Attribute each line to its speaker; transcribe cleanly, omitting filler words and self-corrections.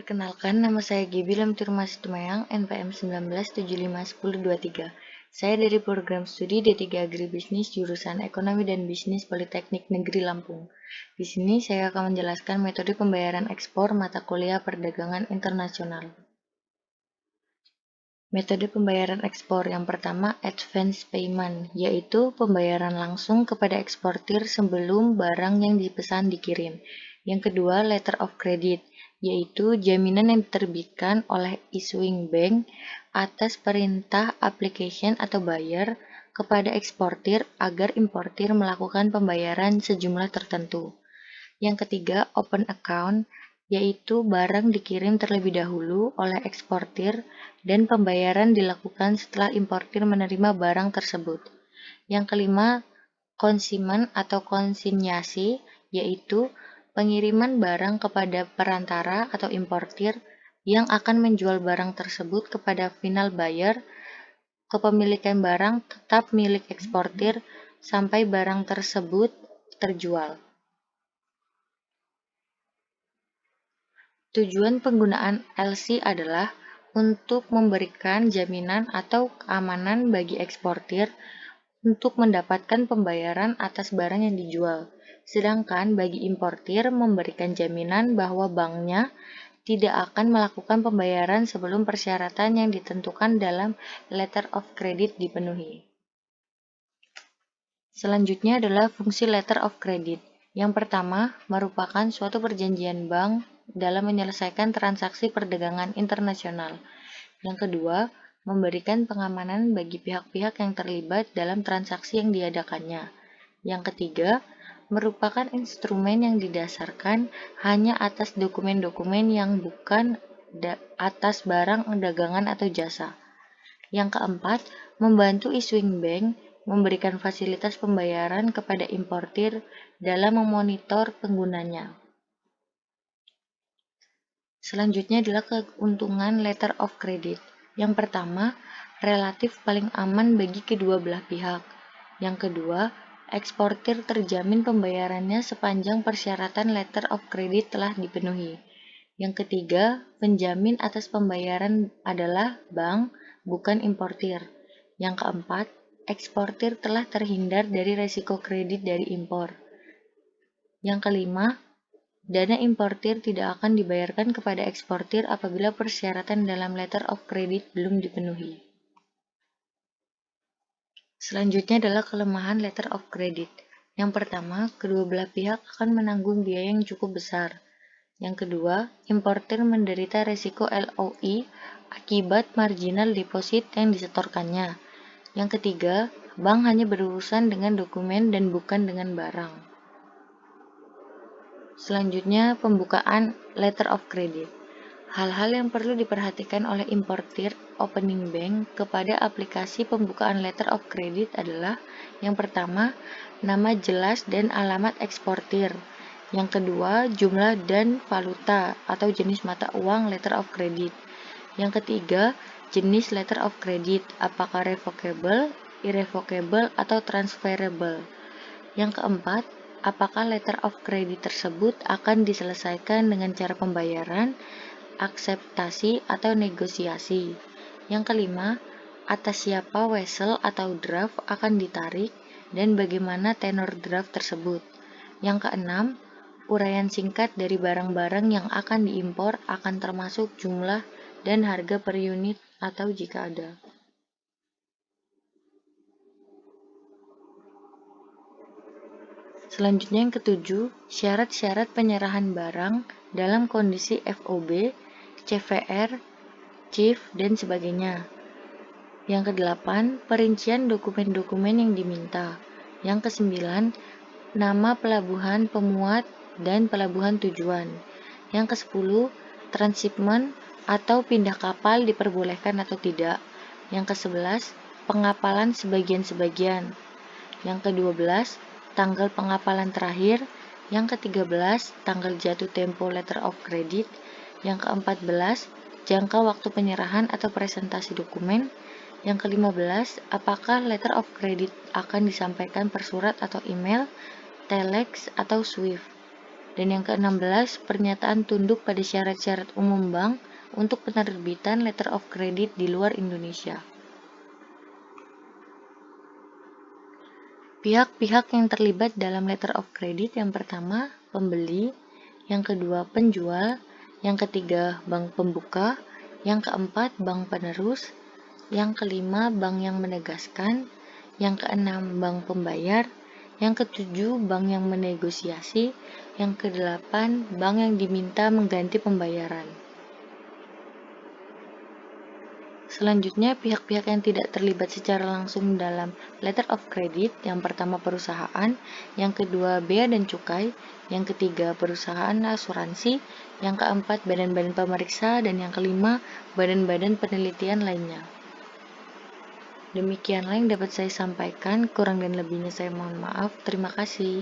Speaker 1: Perkenalkan, nama saya Gibi Lemtirma Situmayang, NPM 19751023. Saya dari program studi D3 Agribisnis jurusan Ekonomi dan Bisnis Politeknik Negeri Lampung. Di sini saya akan menjelaskan metode pembayaran ekspor mata kuliah perdagangan internasional. Metode pembayaran ekspor yang pertama, advance payment, yaitu pembayaran langsung kepada eksportir sebelum barang yang dipesan dikirim. Yang kedua, letter of credit, yaitu jaminan yang diterbitkan oleh issuing bank atas perintah application atau buyer kepada eksportir agar importir melakukan pembayaran sejumlah tertentu. Yang ketiga, open account, yaitu barang dikirim terlebih dahulu oleh eksportir dan pembayaran dilakukan setelah importir menerima barang tersebut. Yang kelima, consignment atau konsinyasi, yaitu pengiriman barang kepada perantara atau importir yang akan menjual barang tersebut kepada final buyer. Kepemilikan barang tetap milik eksportir sampai barang tersebut terjual. Tujuan penggunaan LC adalah untuk memberikan jaminan atau keamanan bagi eksportir untuk mendapatkan pembayaran atas barang yang dijual. Sedangkan bagi importir memberikan jaminan bahwa banknya tidak akan melakukan pembayaran sebelum persyaratan yang ditentukan dalam letter of credit dipenuhi. Selanjutnya adalah fungsi letter of credit. Yang pertama, merupakan suatu perjanjian bank dalam menyelesaikan transaksi perdagangan internasional. Yang kedua, memberikan pengamanan bagi pihak-pihak yang terlibat dalam transaksi yang diadakannya. Yang ketiga, merupakan instrumen yang didasarkan hanya atas dokumen-dokumen yang bukan atas barang dagangan atau jasa. Yang keempat, membantu issuing bank memberikan fasilitas pembayaran kepada importir dalam memonitor penggunanya. Selanjutnya adalah keuntungan letter of credit. Yang pertama, relatif paling aman bagi kedua belah pihak. Yang kedua, eksportir terjamin pembayarannya sepanjang persyaratan letter of credit telah dipenuhi. Yang ketiga, penjamin atas pembayaran adalah bank, bukan importir. Yang keempat, eksportir telah terhindar dari resiko kredit dari impor. Yang kelima, dana importir tidak akan dibayarkan kepada eksportir apabila persyaratan dalam letter of credit belum dipenuhi. Selanjutnya adalah kelemahan letter of credit. Yang pertama, kedua belah pihak akan menanggung biaya yang cukup besar. Yang kedua, importir menderita resiko LOI akibat marginal deposit yang disetorkannya. Yang ketiga, bank hanya berurusan dengan dokumen dan bukan dengan barang. Selanjutnya, pembukaan letter of credit. Hal-hal yang perlu diperhatikan oleh importir opening bank kepada aplikasi pembukaan letter of credit adalah yang pertama, nama jelas dan alamat eksportir. Yang kedua, jumlah dan valuta atau jenis mata uang letter of credit. Yang ketiga, jenis letter of credit, apakah revocable, irrevocable, atau transferable. Yang keempat, apakah letter of credit tersebut akan diselesaikan dengan cara pembayaran, akseptasi, atau negosiasi. Yang kelima, atas siapa wesel atau draft akan ditarik dan bagaimana tenor draft tersebut. Yang keenam, uraian singkat dari barang-barang yang akan diimpor akan termasuk jumlah dan harga per unit atau jika ada. Selanjutnya yang ketujuh, syarat-syarat penyerahan barang dalam kondisi FOB, CVR, CIF, dan sebagainya. Yang kedelapan, perincian dokumen-dokumen yang diminta. Yang kesembilan, nama pelabuhan pemuat dan pelabuhan tujuan. Yang ke-10, transshipment atau pindah kapal diperbolehkan atau tidak. Yang ke-11, pengapalan sebagian-sebagian. Yang ke-12, tanggal pengapalan terakhir. Yang ke-13, tanggal jatuh tempo letter of credit. Yang ke-14, jangka waktu penyerahan atau presentasi dokumen. Yang ke-15, apakah letter of credit akan disampaikan per surat atau email, telex, atau SWIFT. Dan yang ke-16, pernyataan tunduk pada syarat-syarat umum bank untuk penerbitan letter of credit di luar Indonesia. Pihak-pihak yang terlibat dalam letter of credit yang pertama, pembeli, yang kedua, penjual, yang ketiga, bank pembuka, yang keempat, bank penerus, yang kelima, bank yang menegaskan, yang keenam, bank pembayar, yang ketujuh, bank yang menegosiasi, yang kedelapan, bank yang diminta mengganti pembayaran. Selanjutnya, pihak-pihak yang tidak terlibat secara langsung dalam letter of credit, yang pertama perusahaan, yang kedua bea dan cukai, yang ketiga perusahaan asuransi, yang keempat badan-badan pemeriksa, dan yang kelima badan-badan penelitian lainnya. Demikianlah yang dapat saya sampaikan, kurang dan lebihnya saya mohon maaf. Terima kasih.